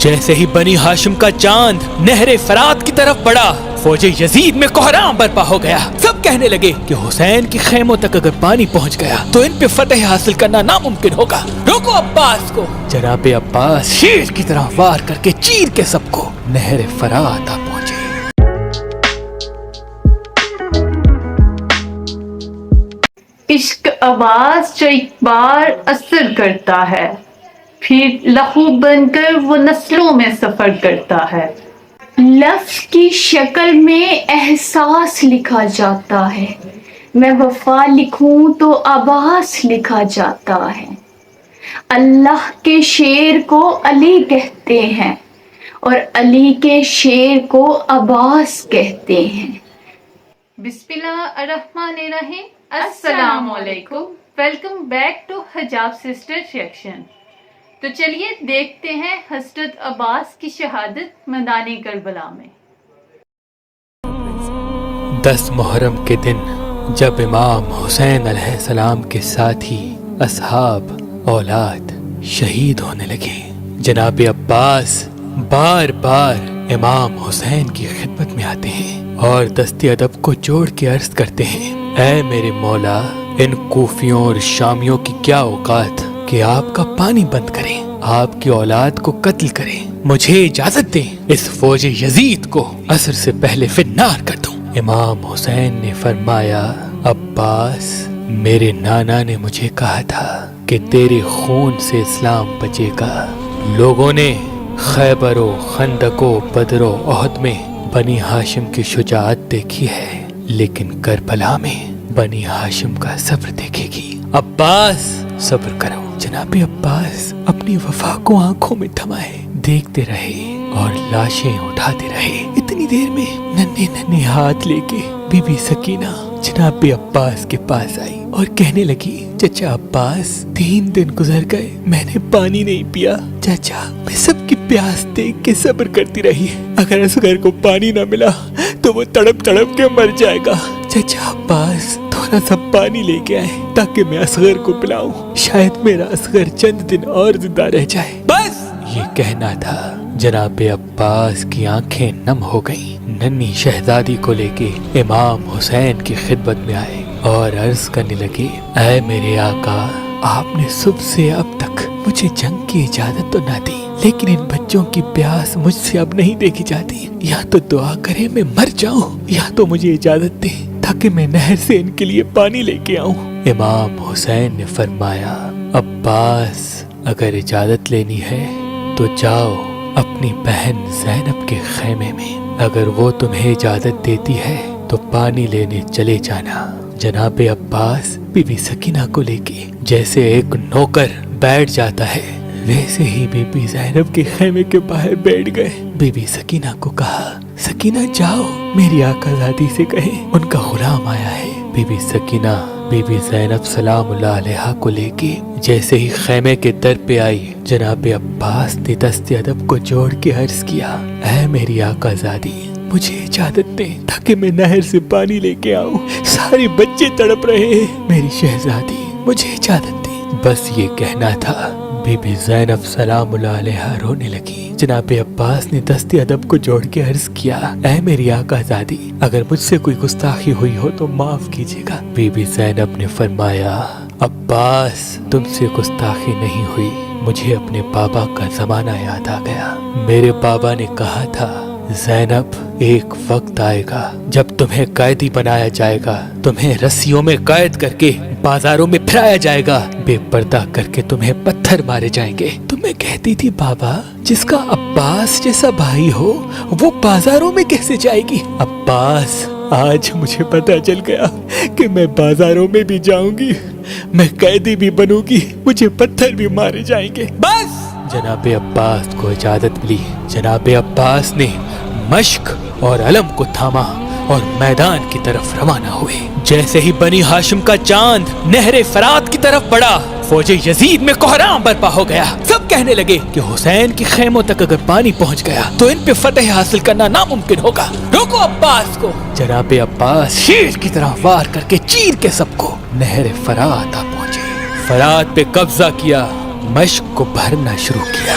جیسے ہی بنی ہاشم کا چاند نہر فرات کی طرف بڑھا، فوج یزید میں کوہرام برپا ہو گیا۔ سب کہنے لگے کہ حسین کے خیموں تک اگر پانی پہنچ گیا تو ان پہ فتح حاصل کرنا ناممکن ہوگا۔ روکو عباس کو۔ جناب عباس شیر کی طرح وار کر کے چیر کے سب کو نہر فرات آ پہنچے۔ عشق آواز جو ایک بار اثر کرتا ہے، پھر لہو بن کر وہ نسلوں میں سفر کرتا ہے۔ لفظ کی شکل میں احساس لکھا جاتا ہے، میں وفا لکھوں تو عباس لکھا جاتا ہے۔ اللہ کے شیر کو علی کہتے ہیں اور علی کے شیر کو عباس کہتے ہیں۔ بسم اللہ الرحمن الرحیم۔ السلام علیکم، ویلکم بیک ٹو حجاب سسٹر سیکشن۔ تو چلیے دیکھتے ہیں حضرت عباس کی شہادت میدان کربلا میں۔ 10 محرم کے دن جب امام حسین علیہ السلام کے ساتھی اصحاب اولاد شہید ہونے لگے، جناب عباس بار بار امام حسین کی خدمت میں آتے ہیں اور دست ادب کو جوڑ کے عرض کرتے ہیں، اے میرے مولا، ان کوفیوں اور شامیوں کی کیا اوقات کہ آپ کا پانی بند کریں، آپ کی اولاد کو قتل کریں، مجھے اجازت دیں اس فوج یزید کو عصر سے پہلے فنار کر دوں۔ امام حسین نے فرمایا، عباس، میرے نانا نے مجھے کہا تھا کہ تیرے خون سے اسلام بچے گا۔ لوگوں نے خیبر و خندق و بدر و احد میں بنی ہاشم کی شجاعت دیکھی ہے، لیکن کربلا میں بنی ہاشم کا صبر دیکھے گی۔ عباس صبر کرو۔ جناب عباس اپنی وفا کو آنکھوں میں تھمائے دیکھتے رہے اور لاشیں اٹھاتے رہے۔ اتنی دیر میں ننھے ننھے ہاتھ لے کے بی بی سکینہ جناب عباس کے پاس آئی اور کہنے لگی، چچا عباس، 3 دن گزر گئے، میں نے پانی نہیں پیا۔ چچا، میں سب کی پیاس دیکھ کے صبر کرتی رہی، اگر اصغر کو پانی نہ ملا تو وہ تڑپ تڑپ کے مر جائے گا۔ چچا عباس، تھوڑا سا پانی لے کے آئے تاکہ میں اصغر کو پلاؤں، شاید میرا اصغر چند دن اور زندہ رہ جائے۔ بس یہ کہنا تھا۔ جناب عباس کی آنکھیں نم ہو گئیں۔ ننھی شہزادی کو لے کے امام حسین کی خدمت میں آئے اور عرض کرنے لگے، اے میرے آقا، آپ نے صبح سے اب تک مجھے جنگ کی اجازت تو نہ دی، لیکن ان بچوں کی پیاس مجھ سے اب نہیں دیکھی جاتی۔ یا تو دعا کرے میں مر جاؤں، یا تو مجھے اجازت دے تاکہ میں نہر سے ان کے لیے پانی لے کے آؤں۔ امام حسین نے فرمایا، عباس، اگر اجازت لینی ہے تو جاؤ اپنی بہن زینب کے خیمے میں، اگر وہ تمہیں اجازت دیتی ہے تو پانی لینے چلے جانا۔ جناب عباس بی بی سکینہ کو لے کے جیسے ایک نوکر بیٹھ جاتا ہے، ویسے ہی بی بی زینب کے خیمے کے باہر بیٹھ گئے۔ بی بی سکینہ کو کہا، سکینہ جاؤ میری آقا زادی سے کہیں ان کا غلام آیا ہے۔ بی بی سکینہ بی بی زینب سلام اللہ علیہا کو لے کے جیسے ہی خیمے کے در پہ آئی، جناب عباس نے دست ادب کو جوڑ کے عرض کیا، اے میری آقا زادی، مجھے اجازت دیں تاکہ میں نہر سے پانی لے کے آؤں، سارے بچے تڑپ رہے ہیں، میری شہزادی مجھے اجازت دیں۔ بس یہ کہنا تھا، بی بی زینب سلام اللہ علیہا رونے لگی۔ جناب عباس نے دست ادب کو جوڑ کے عرض کیا، اے میری آقا زادی، اگر مجھ سے کوئی گستاخی ہوئی ہو تو معاف کیجیے گا۔ بی بی زینب نے فرمایا، عباس، تم سے گستاخی نہیں ہوئی، مجھے اپنے بابا کا زمانہ یاد آ گیا۔ میرے بابا نے کہا تھا، زینب، ایک وقت آئے گا جب تمہیں قیدی بنایا جائے گا، تمہیں رسیوں میں قید کر کے بازاروں میں پھرایا جائے گا، بے پردہ کر کے تمہیں پتھر مارے جائیں گے۔ تمہیں کہتی تھی، بابا، جس کا عباس جیسا بھائی ہو وہ بازاروں میں کیسے جائے گی؟ عباس، آج مجھے پتہ چل گیا کہ میں بازاروں میں بھی جاؤں گی، میں قیدی بھی بنوں گی، مجھے پتھر بھی مارے جائیں گے۔ بس جناب عباس کو اجازت ملی۔ جناب عباس نے مشق اور علم کو تھاما اور میدان کی طرف روانہ ہوئے۔ جیسے ہی بنی ہاشم کا چاند نہر فرات کی طرف بڑھا، فوج یزید میں کوہرام برپا ہو گیا۔ سب کہنے لگے کہ حسین کے خیموں تک اگر پانی پہنچ گیا تو ان پہ فتح حاصل کرنا ناممکن ہوگا۔ روکو عباس کو۔ جناب عباس شیر کی طرح وار کر کے چیر کے سب کو نہر فرات آ پہنچے۔ فرات پہ قبضہ کیا، مشق کو بھرنا شروع کیا۔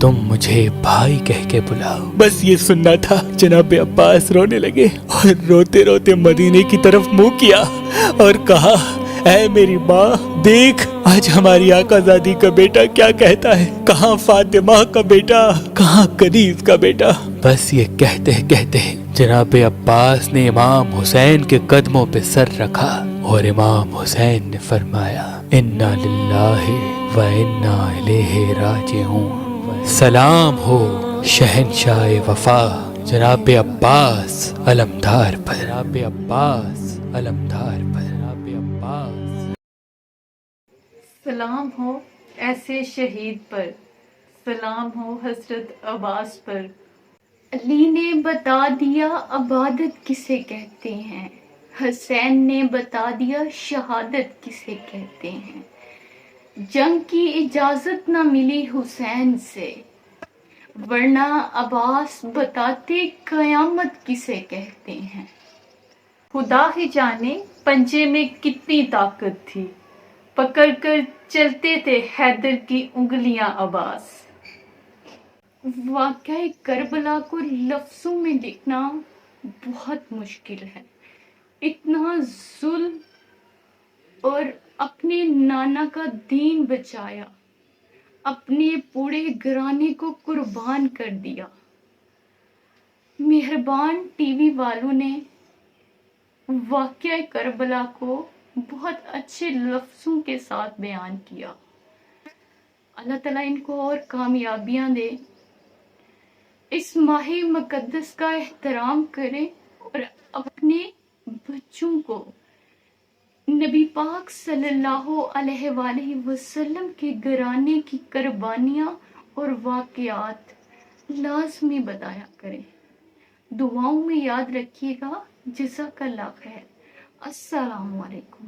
تم مجھے بھائی کہہ کے بلاؤ۔ بس یہ سننا تھا۔ جناب عباس رونے لگے اور روتے روتے مدینے کی طرف منہ کیا اور کہا، اے میری ماں، دیکھ آج ہماری آقا زادی کا بیٹا کیا کہتا ہے، کہاں فاطمہ کا بیٹا، کہاں کنیز کا بیٹا۔ بس یہ کہتے کہتے جناب عباس نے امام حسین کے قدموں پہ سر رکھا اور امام حسین نے فرمایا، انا للہ و انا الیہ راجعون۔ سلام ہو شہنشاہ وفا جناب عباس علمدار پر، جناب عباس علمدار پر، جناب عباس۔ سلام ہو ایسے شہید پر، سلام ہو حضرت عباس پر۔ علی نے بتا دیا عبادت کسے کہتے ہیں، حسین نے بتا دیا شہادت کسے کہتے ہیں۔ جنگ کی اجازت نہ ملی حسین سے، ورنہ عباس بتاتے قیامت کسے کہتے ہیں۔ خدا ہی جانے پنجے میں کتنی طاقت تھی، پکڑ کر چلتے تھے حیدر کی انگلیاں عباس۔ واقعہ کربلا کو لفظوں میں لکھنا بہت مشکل ہے۔ اتنا ظلم اور اپنے نانا کا دین بچایا، اپنے پورے گھرانے کو قربان کر دیا۔ مہربان ٹی وی والوں نے واقعہ کربلا کو بہت اچھے لفظوں کے ساتھ بیان کیا۔ اللہ تعالیٰ ان کو اور کامیابیاں دے۔ اس ماہ مقدس کا احترام کریں اور اپنے بچوں کو نبی پاک صلی اللہ علیہ وآلہ وسلم کے گھرانے کی قربانیاں اور واقعات لازمی بتایا کریں۔ دعاؤں میں یاد رکھیے گا۔ جزاک اللہ خیر۔ السلام علیکم۔